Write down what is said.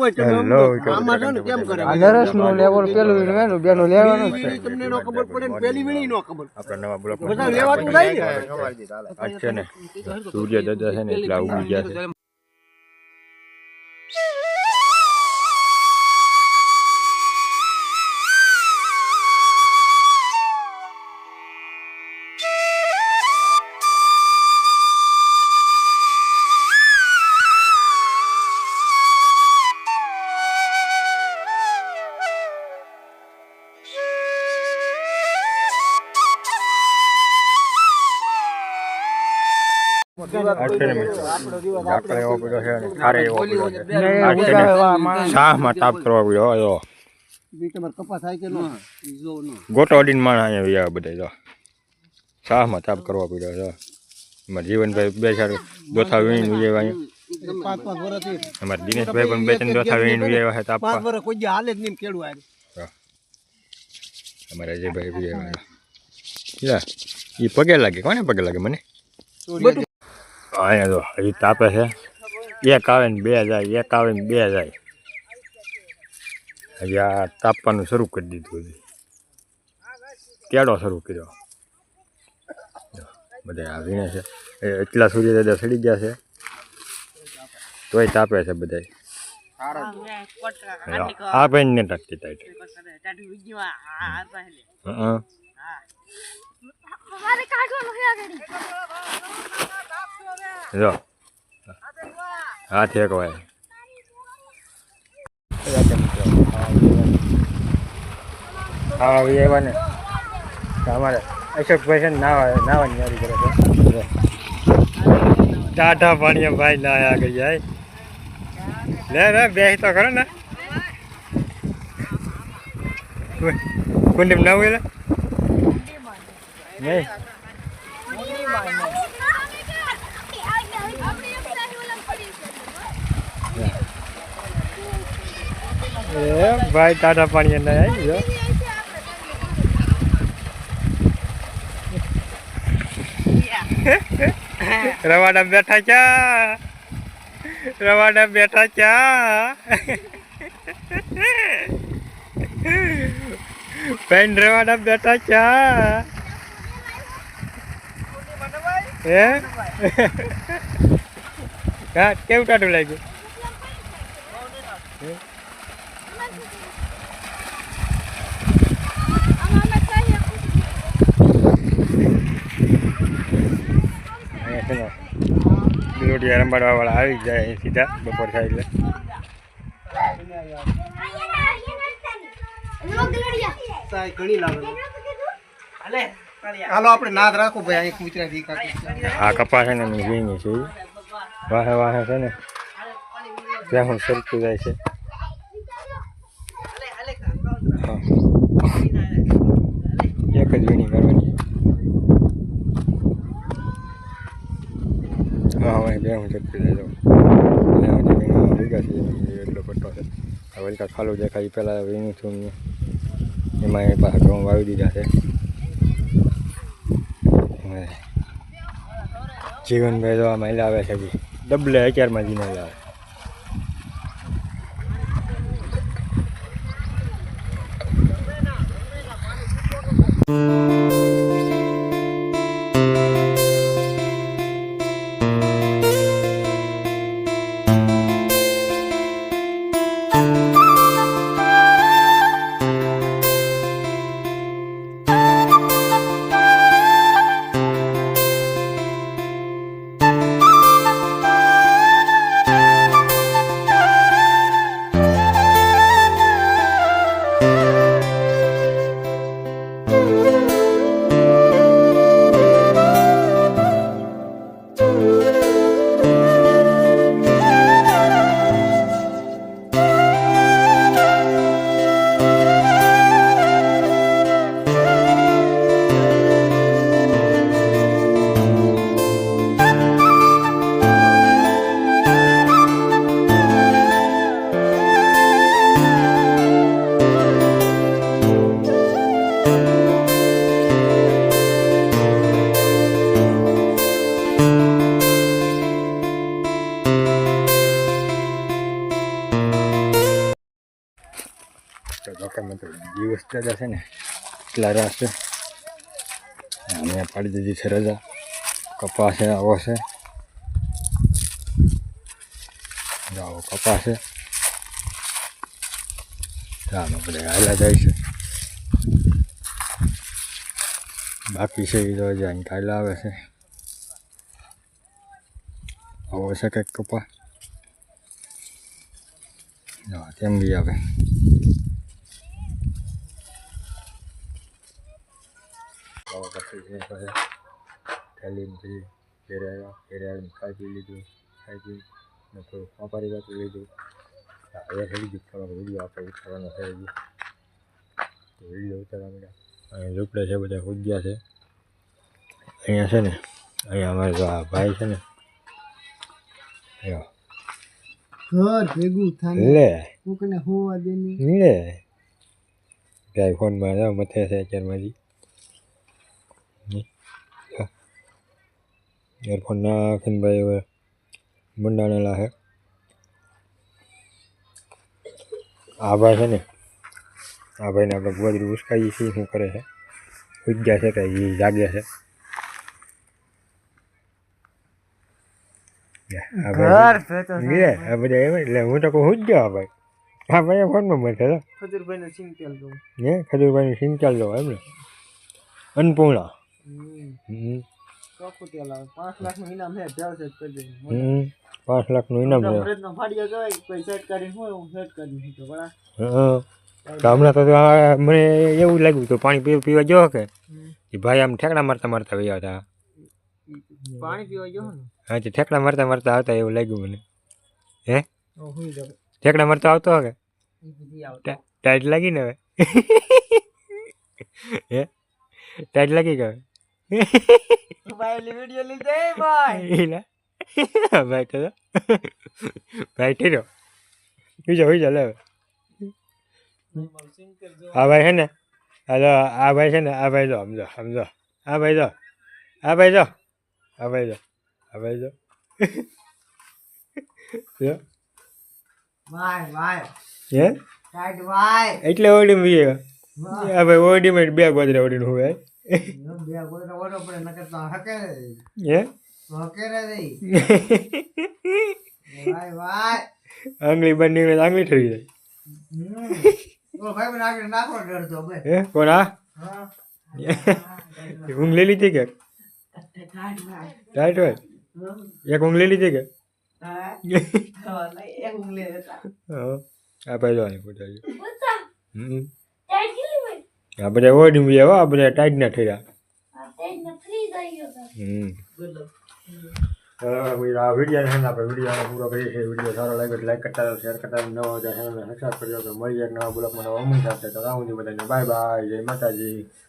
Hello આમાં છે ને કેમ કરે આ નરસનું લેવલ પેલું લેવાનું બેનું લેવાનું છે. તમને નો ખબર પડે ને પેલી વીણી નો ખબર આપણા નવા બ્લોક બધા લેવાતું જાય ને આજ છે ને સૂર્ય દાદા છે ને એટલા ઉગી ગયા છે. શાહમાં તાપ કરવા પડ્યો. ગોટો અડીને માણસ અહીંયા બધા શાહમાં તાપ કરવા પડ્યો છે. અમારા જીવનભાઈ બે ચાર દોથા વીણી વિજય અમારા દિનેશભાઈ પણ બે ત્રણ દોથા વીણી વિજય છે તાપવા. અમારા અજયભાઈ વિજય એ પગે લાગે કોને પગે લાગે મને અહીંયા તો હજી તાપે છે. એક આવે ને બે જાય, એક આવે ને બે જાય. હજી આ તાપવાનું શરૂ કરી દીધું. કેળો શરૂ કર્યો. બધા આ વીણે છે એટલા સૂર્ય દાદા સડી ગયા છે તોય તાપે છે બધા. આ ભાઈ ને ટકતી ટાઈટ જો હાથ એક વાય હા એવા ને અમારે અશોકભાઈ છે ને નાવાની યારી કરે છે. ટાઢા પાણીએ ભાઈ નાયા ગઈ જાય લે બેસી તો ખરો ને કુંડી ના હોય નહીં. ભાઈ ટાટા પાણી ના આવી રવાડા બેઠા ક્યાં રવાડા બેઠા ક્યાં પેન રવાડા બેઠા ક્યાં હે કેવું ટાટું લાગ્યું? બિલોટિયા રંબાડવા વાળા આવી જાય સીધા બપોર થાય એટલે. હાલો આપણે નાદ રાખો ભાઈ. આ કપાસ છે ને વીણી છે વાહે વાહે છે ને ત્યાં હું સરખું જાય છે. એક જ વીણી કરવાની. હા હવે બે હું સરખું જાય જાઉં ભેગા છે એટલો પટ્ટો છે. વલકા ખાલું દેખાય પહેલાં વીણું છું એમાં એ પાછા ઘઉં વાવી દીધા છે. જીવનભાઈ તો આમાં લાવે છે ડબલે 11માં જીને લાવે. દોસ્ત દાદા છે ને એટલા રાસ છે. અમે પાડી દીધી છે રજા. કપા છે આવો છે, આવો કપા છે. ચાલો બધા હાલા જાય છે. બાકી છે એ તો જાય કાલે આવે છે. આવો છે કંઈક કપા. કેમ બી આવે. પછી પછી ઘેરે આવીને ખાઈ પી લીધું. ખાઈ પી થોડું પાપારી વાપરી લીધું. હવે થઈ ગયું થોડોક વિડીયો આપણે ઉતારવાનો થઈ ગયો. વિડીયો ઉતારવા મળ્યા. અહીંયા ઝૂંપડે છે, બધા ઉગ્યા છે. અહીંયા છે ને, અહીંયા અમારે જો આ ભાઈ છે ને, ઘર ભેગું થાય લે કોકને હોવા દેની. લે ગાય ફોનમાં જાવ મથે છે અત્યારમાંથી. એરફોન નાખીને ભાઈ હવે મંડાણેલા છે. આ ભાઈ છે ને, આ ભાઈને આપણે ગોદરી ઉસકાઈએ છીએ. શું કરે છે? ઉગ્યા છે કે એ જાગે છે? આ ઘર ભાઈ ભેતો લે આ બધા એમ એટલે હું તો કહું જ ગયો. આ ભાઈ આ ભાઈ ફોનમાં મળે છે. ખજૂરભાઈ નું સિંગ તેલ દઉં. હે ખજૂરભાઈનું સિંગ ચાલ દો એમ ને. અન્નપૂર્ણા. ચોખ્ખું તેલ આવે. 5 લાખનું ઇનામ છે. જાવ છે કરી દે. 5 લાખનું ઇનામ છે. ફ્રેજનો ફાડિયો જોઈ કોઈ સેટ કરીને હોય હું સેટ કરી તો બડા. હા તો હમણાં તો આ મને એવું લાગ્યું તો પાણી પીવા જો કે એ ભાઈ આમ ઠેકડા મારતા મારતા ગયા હતા. પાણી પીવા ગયો ને. હા તો ઠેકડા મારતા મારતા આવતા એવું લાગ્યું મને. હે ઓ હોઈ જાવ. ઠેકડા મારતા આવતો કે ઈ બધી આવે. ટાઈટ લાગી ને હવે. હે ટાઈટ લાગી કે ભાઈ વિડિયો લીધે ભાઈ. ભાઈ તો ભાઈ ઠીરો હોઈ જા લે. આ ભાઈ છે ને, આ ભાઈ છે ને, આ ભાઈ જો સમજો સમજો. આ ભાઈ જો, આ ભાઈ જો, આ ભાઈ જો, આ ભાઈ જો. ભાઈ ભાઈ હે ટાઈટ ભાઈ. એટલે ઓડી મી આ ભાઈ ઓડી માં બે ગોદરા ઓડીને હોય. બે ગોળા ઓડો પડે નકર તો હકે હે હકે રે દઈ. ભાઈ ભાઈ આંગળી બની આંગળી ઠરી જાય. ઓ ભાઈ મને આગળ નાખો ડરતો બે. હે કોણ આ હા ઊંઘ લઈ લીધી કે ટાઈટ ભાઈ. ટાઈટ હોય એક ઊંઘ લઈ લીધી કે હા એક ઉંગલી હતા. હા આ ભાઈ જો આને પૂછાય. આ બધા ઓડી મી આ બધા ટાઈટ ના ઠર્યા. આ વિડીયો છે ને આપણે વિડીયો પૂરો કરીએ છીએ. વિડીયો સારો લાગ્યો તો લાઈક કરતા રહો, શેર કરતા રહો. નવો હોય તો ચેનલને સબસ્ક્રાઈબ કરજો. તો મળીએ એક નવા બ્લોગમાં નવા અમુક સાથે. તો આવું બધાને બાય બાય. જય માતાજી.